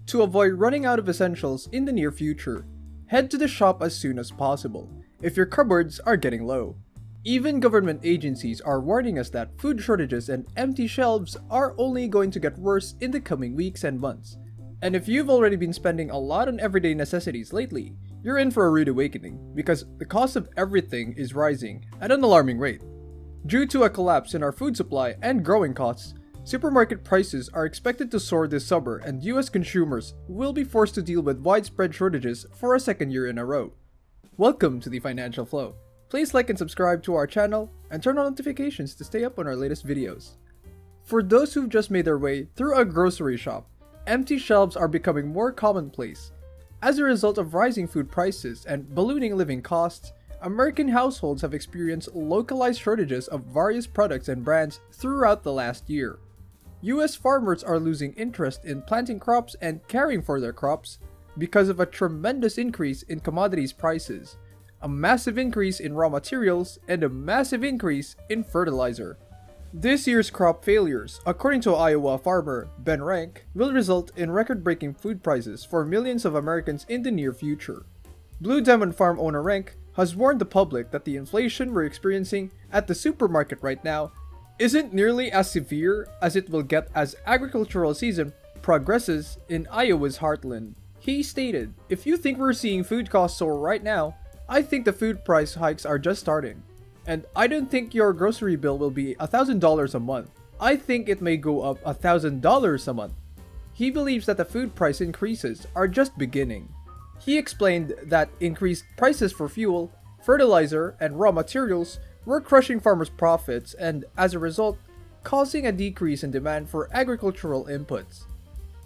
To avoid running out of essentials in the near future, head to the shop as soon as possible if your cupboards are getting low. Even government agencies are warning us that food shortages and empty shelves are only going to get worse in the coming weeks and months. And if you've already been spending a lot on everyday necessities lately, you're in for a rude awakening because the cost of everything is rising at an alarming rate. Due to a collapse in our food supply and growing costs, supermarket prices are expected to soar this summer, and US consumers will be forced to deal with widespread shortages for a second year in a row. Welcome to the Financial Flow. Please like and subscribe to our channel and turn on notifications to stay up on our latest videos. For those who've just made their way through a grocery shop, empty shelves are becoming more commonplace. As a result of rising food prices and ballooning living costs, American households have experienced localized shortages of various products and brands throughout the last year. US farmers are losing interest in planting crops and caring for their crops because of a tremendous increase in commodities prices, a massive increase in raw materials, and a massive increase in fertilizer. This year's crop failures, according to Iowa farmer Ben Rank, will result in record-breaking food prices for millions of Americans in the near future. Blue Diamond Farm owner Rank has warned the public that the inflation we're experiencing at the supermarket right now isn't nearly as severe as it will get as agricultural season progresses in Iowa's heartland. He stated, "If you think we're seeing food costs soar right now, I think the food price hikes are just starting. And I don't think your grocery bill will be $1,000 a month. I think it may go up $1,000 a month." He believes that the food price increases are just beginning. He explained that increased prices for fuel, fertilizer, and raw materials were crushing farmers' profits and, as a result, causing a decrease in demand for agricultural inputs.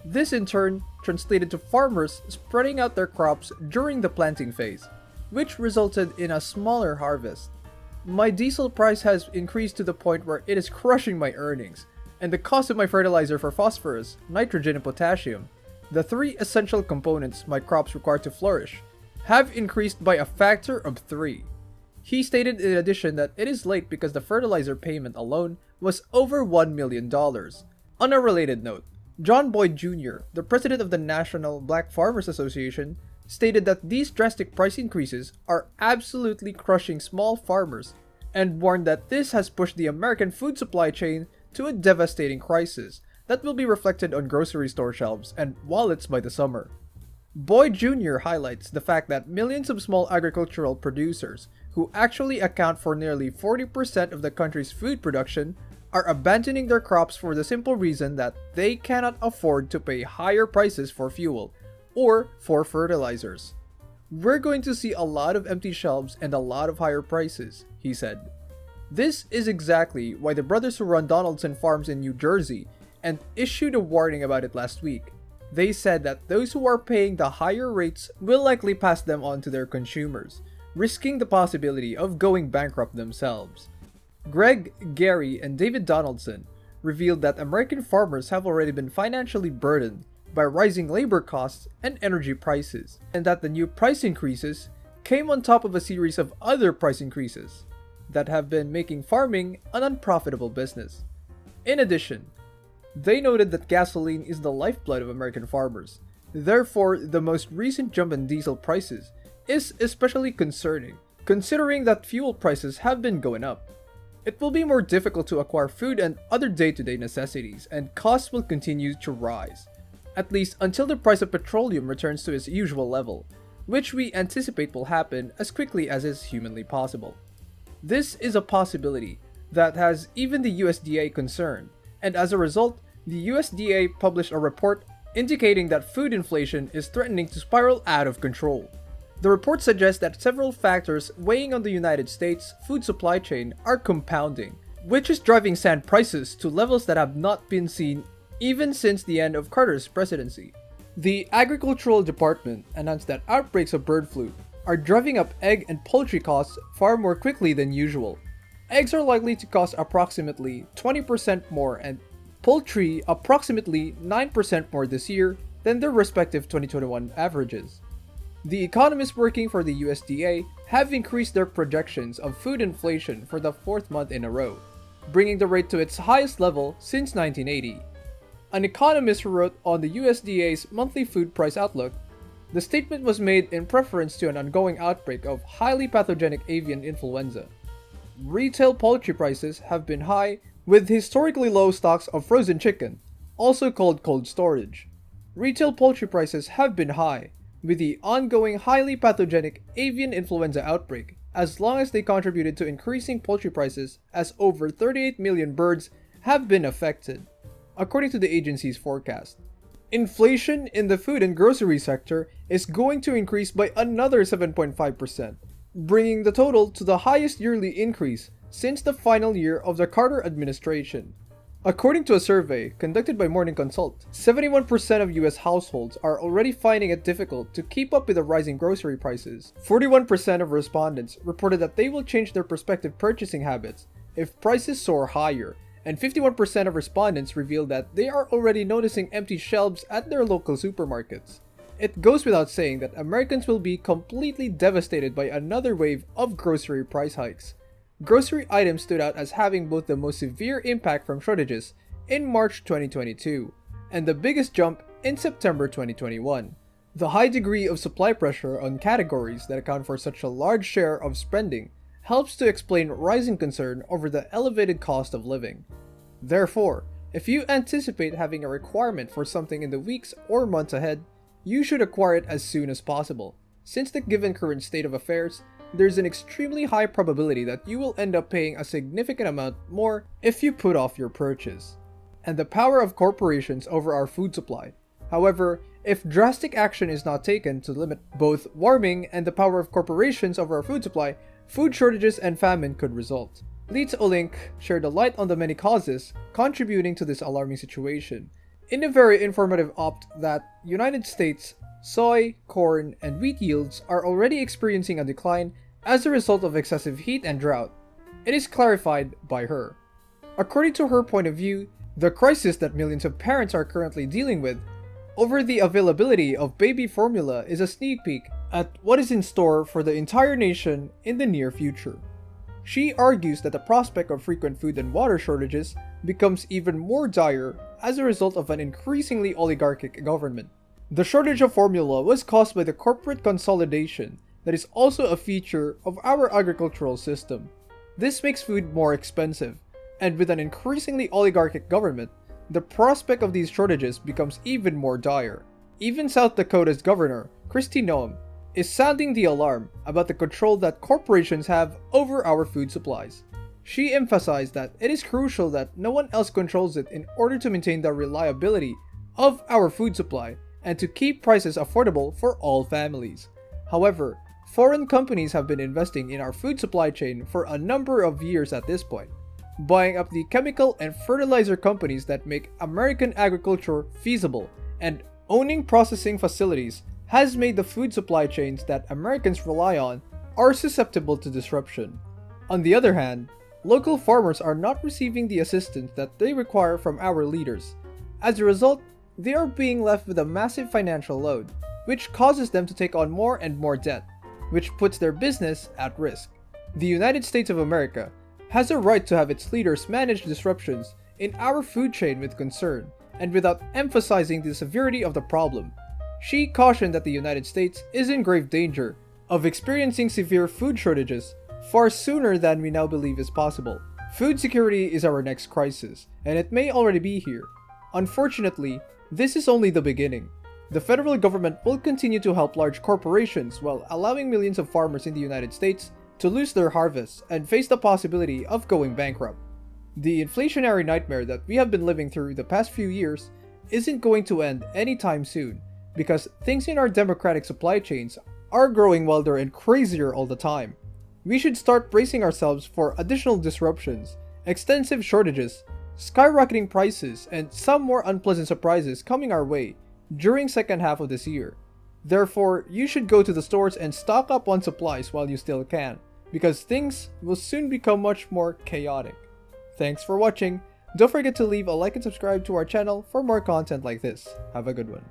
This in turn translated to farmers spreading out their crops during the planting phase, which resulted in a smaller harvest. "My diesel price has increased to the point where it is crushing my earnings, and the cost of my fertilizer for phosphorus, nitrogen, and potassium, the three essential components my crops require to flourish, have increased by a factor of 3. He stated in addition that it is late because the fertilizer payment alone was over $1 million. On a related note, John Boyd Jr., the president of the National Black Farmers Association, stated that these drastic price increases are absolutely crushing small farmers and warned that this has pushed the American food supply chain to a devastating crisis that will be reflected on grocery store shelves and wallets by the summer. Boyd Jr. highlights the fact that millions of small agricultural producers, who actually account for nearly 40% of the country's food production, are abandoning their crops for the simple reason that they cannot afford to pay higher prices for fuel or for fertilizers. "We're going to see a lot of empty shelves and a lot of higher prices," he said. This is exactly why the brothers who run Donaldson Farms in New Jersey and issued a warning about it last week. They said that those who are paying the higher rates will likely pass them on to their consumers, risking the possibility of going bankrupt themselves. Greg, Gary, and David Donaldson revealed that American farmers have already been financially burdened by rising labor costs and energy prices, and that the new price increases came on top of a series of other price increases that have been making farming an unprofitable business. In addition, they noted that gasoline is the lifeblood of American farmers. Therefore, the most recent jump in diesel prices is especially concerning, considering that fuel prices have been going up. It will be more difficult to acquire food and other day-to-day necessities, and costs will continue to rise, at least until the price of petroleum returns to its usual level, which we anticipate will happen as quickly as is humanly possible. This is a possibility that has even the USDA concerned, and as a result, the USDA published a report indicating that food inflation is threatening to spiral out of control. The report suggests that several factors weighing on the United States food supply chain are compounding, which is driving sand prices to levels that have not been seen even since the end of Carter's presidency. The Agricultural Department announced that outbreaks of bird flu are driving up egg and poultry costs far more quickly than usual. Eggs are likely to cost approximately 20% more and poultry approximately 9% more this year than their respective 2021 averages. The economists working for the USDA have increased their projections of food inflation for the fourth month in a row, bringing the rate to its highest level since 1980. An economist who wrote on the USDA's monthly food price outlook, the statement was made in preference to an ongoing outbreak of highly pathogenic avian influenza. Retail poultry prices have been high, with historically low stocks of frozen chicken, also called cold storage. Retail poultry prices have been high, with the ongoing highly pathogenic avian influenza outbreak, as long as they contributed to increasing poultry prices, as over 38 million birds have been affected, according to the agency's forecast. Inflation in the food and grocery sector is going to increase by another 7.5%, bringing the total to the highest yearly increase since the final year of the Carter administration. According to a survey conducted by Morning Consult, 71% of US households are already finding it difficult to keep up with the rising grocery prices. 41% of respondents reported that they will change their prospective purchasing habits if prices soar higher, and 51% of respondents revealed that they are already noticing empty shelves at their local supermarkets. It goes without saying that Americans will be completely devastated by another wave of grocery price hikes. Grocery items stood out as having both the most severe impact from shortages in March 2022 and the biggest jump in September 2021. The high degree of supply pressure on categories that account for such a large share of spending helps to explain rising concern over the elevated cost of living. Therefore, if you anticipate having a requirement for something in the weeks or months ahead, you should acquire it as soon as possible. Since the given current state of affairs, there's an extremely high probability that you will end up paying a significant amount more if you put off your purchase. And the power of corporations over our food supply. However, if drastic action is not taken to limit both warming and the power of corporations over our food supply, food shortages and famine could result. Leeds Olink shared a light on the many causes contributing to this alarming situation in a very informative opt that United States soy, corn, and wheat yields are already experiencing a decline as a result of excessive heat and drought. It is clarified by her. According to her point of view, the crisis that millions of parents are currently dealing with over the availability of baby formula is a sneak peek at what is in store for the entire nation in the near future. She argues that the prospect of frequent food and water shortages becomes even more dire as a result of an increasingly oligarchic government. The shortage of formula was caused by the corporate consolidation that is also a feature of our agricultural system. This makes food more expensive, and with an increasingly oligarchic government, the prospect of these shortages becomes even more dire. Even South Dakota's governor, Kristi Noem, is sounding the alarm about the control that corporations have over our food supplies. She emphasized that it is crucial that no one else controls it in order to maintain the reliability of our food supply and to keep prices affordable for all families. However, foreign companies have been investing in our food supply chain for a number of years at this point, buying up the chemical and fertilizer companies that make American agriculture feasible, and owning processing facilities has made the food supply chains that Americans rely on are susceptible to disruption. On the other hand, local farmers are not receiving the assistance that they require from our leaders. As a result, they are being left with a massive financial load, which causes them to take on more and more debt, which puts their business at risk. The United States of America has a right to have its leaders manage disruptions in our food chain with concern and without emphasizing the severity of the problem. She cautioned that the United States is in grave danger of experiencing severe food shortages far sooner than we now believe is possible. Food security is our next crisis, and it may already be here. Unfortunately, this is only the beginning. The federal government will continue to help large corporations while allowing millions of farmers in the United States to lose their harvests and face the possibility of going bankrupt. The inflationary nightmare that we have been living through the past few years isn't going to end anytime soon, because things in our democratic supply chains are growing wilder and crazier all the time. We should start bracing ourselves for additional disruptions, extensive shortages, skyrocketing prices, and some more unpleasant surprises coming our way during second half of this year. Therefore, you should go to the stores and stock up on supplies while you still can, because things will soon become much more chaotic. Thanks for watching. Don't forget to leave a like and subscribe to our channel for more content like this. Have a good one.